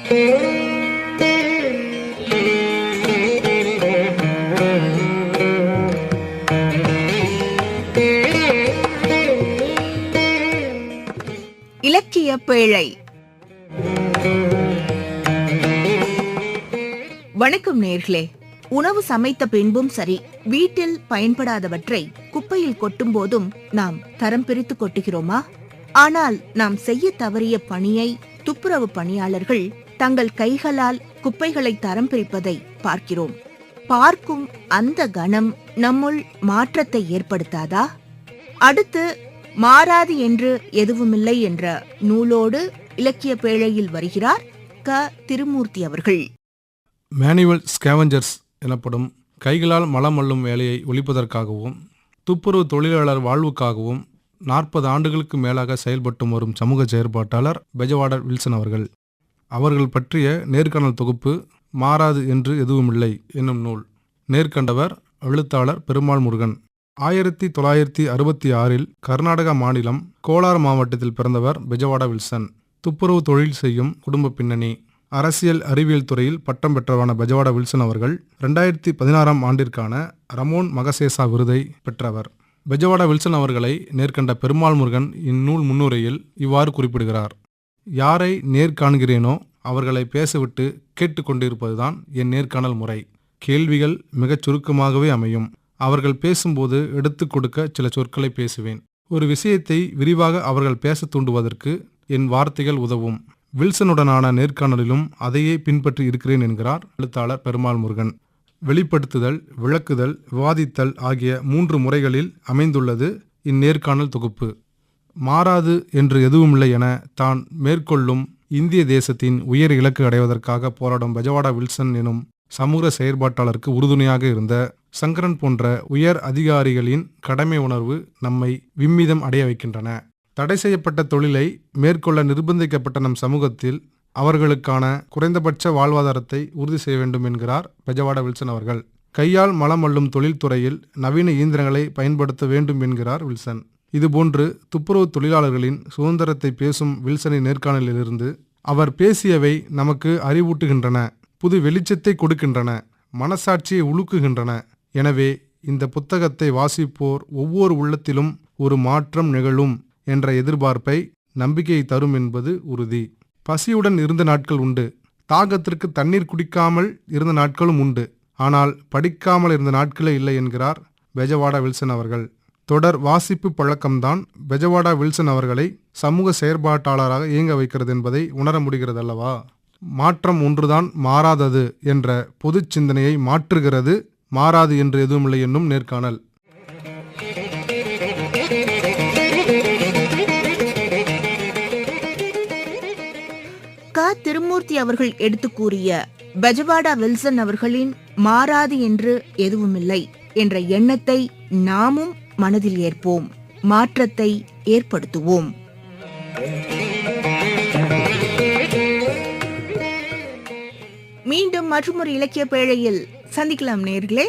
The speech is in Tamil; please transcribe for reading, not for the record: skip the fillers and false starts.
இலக்கிய பேழை. வணக்கம் நேயர்களே. உணவு சமைத்த பின்பும் சரி, வீட்டில் பயன்படாதவற்றை குப்பையில் கொட்டும் போதும் நாம் தரம் பிரித்து கொட்டுகிறோமா? ஆனால் நாம் செய்ய தவறிய பணியை துப்புரவு பணியாளர்கள் தங்கள் கைகளால் குப்பைகளை தரம் பிரிப்பதை பார்க்கிறோம். பார்க்கும் அந்த கணம் நம்முள் மாற்றத்தை ஏற்படுத்தாதா? அடுத்து மாறாது என்று எதுவுமில்லை என்ற நூலோடு இலக்கிய பேழையில் வருகிறார் க. திருமூர்த்தி அவர்கள். மேனுவல் ஸ்கேவஞ்சர்ஸ் எனப்படும் கைகளால் மலம் அள்ளும் வேலையை ஒழிப்பதற்காகவும் துப்புரவு தொழிலாளர் வாழ்வுக்காகவும் 40 ஆண்டுகளுக்கு மேலாக செயல்பட்டு வரும் சமூக செயற்பாட்டாளர் பெஜவாடர் வில்சன் அவர்கள். அவர்கள் பற்றிய நேர்காணல் தொகுப்பு மாறாது என்று எதுவுமில்லை என்னும் நூல். நேர்கண்டவர் எழுத்தாளர் பெருமாள் முருகன். 1966 கர்நாடகா மாநிலம் கோலார் மாவட்டத்தில் பிறந்தவர் பெஜவாடா வில்சன். துப்புரவு தொழில் செய்யும் குடும்ப பின்னணி. அரசியல் அறிவியல் துறையில் பட்டம் பெற்றவான பெஜவாடா வில்சன் அவர்கள் 2016 ஆண்டிற்கான ரமோன் மகசேசா விருதை பெற்றவர். பெஜவாடா வில்சன் அவர்களை நேர்கண்ட பெருமாள் முருகன் இந்நூல் முன்னுரையில் இவ்வாறு குறிப்பிடுகிறார். யாரை நேர்காண்கிறேனோ அவர்களை பேசவிட்டு கேட்டுக்கொண்டிருப்பதுதான் என் நேர்காணல் முறை. கேள்விகள் மிகச் சுருக்கமாகவே அமையும். அவர்கள் பேசும்போது எடுத்துக் கொடுக்க சில சொற்களை பேசுவேன். ஒரு விஷயத்தை விரிவாக அவர்கள் பேச தூண்டுவதற்கு என் வார்த்தைகள் உதவும். வில்சனுடனான நேர்காணலிலும் அதையே பின்பற்றி இருக்கிறேன் என்கிறார் எழுத்தாளர் பெருமாள் முருகன். வெளிப்படுத்துதல், விளக்குதல், விவாதித்தல் ஆகிய 3 முறைகளில் அமைந்துள்ளது இந்நேர்காணல் தொகுப்பு. மாறாது என்று எதுவுமில்லை என தான் மேற்கொள்ளும் இந்திய தேசத்தின் உயர் இலக்கு அடைவதற்காக போராடும் பெஜவாடா வில்சன் எனும் சமூக செயற்பாட்டாளருக்கு உறுதுணையாக இருந்த சங்கரன் போன்ற உயர் அதிகாரிகளின் கடமை உணர்வு நம்மை விம்மிதம் அடைய வைக்கின்றன. தடை செய்யப்பட்ட தொழிலை மேற்கொள்ள நிர்பந்திக்கப்பட்ட நம் சமூகத்தில் அவர்களுக்கான குறைந்தபட்ச வாழ்வாதாரத்தை உறுதி செய்ய வேண்டும் என்கிறார் பெஜவாடா வில்சன் அவர்கள். கையால் மலம் அள்ளும் தொழில்துறையில் நவீன இயந்திரங்களை பயன்படுத்த வேண்டும் என்கிறார் வில்சன். இதுபோன்று துப்புரவு தொழிலாளர்களின் சுதந்திரத்தை பேசும் வில்சனின் நேர்காணலிலிருந்து அவர் பேசியவை நமக்கு அறிவூட்டுகின்றன, புது வெளிச்சத்தை கொடுக்கின்றன, மனசாட்சியை உலுக்குகின்றன. எனவே இந்த புத்தகத்தை வாசிப்போர் ஒவ்வொரு உள்ளத்திலும் ஒரு மாற்றம் நிகழும் என்ற எதிர்பார்ப்பை, நம்பிக்கையை தரும் என்பது உறுதி. பசியுடன் இருந்த நாட்கள் உண்டு, தாகத்திற்கு தண்ணீர் குடிக்காமல் இருந்த நாட்களும் உண்டு, ஆனால் படிக்காமல் இருந்த நாட்களே இல்லை என்கிறார் பெஜவாடா வில்சன் அவர்கள். தொடர் வாசிப்பு பழக்கம்தான் பெஜவாடா வில்சன் அவர்களை சமூக செயற்பாட்டாளராக இயங்க வைக்கிறது என்பதை உணர முடிகிறது அல்லவா? மாற்றம் ஒன்றுதான் மாறாதது என்ற பொது சிந்தனையை மாற்றுகிறது மாறாது என்று எதுவுமில்லை என்னும் நேர்காணல். க. திருமூர்த்தி அவர்கள் எடுத்து கூறிய பெஜவாடா வில்சன் அவர்களின் மாறாது என்று எதுவுமில்லை என்ற எண்ணத்தை நாமும் மனதில் ஏற்போம், மாற்றத்தை ஏற்படுத்துவோம். மீண்டும் மற்றொரு இலக்கிய பேழையில் சந்திக்கலாம் நேயர்களே.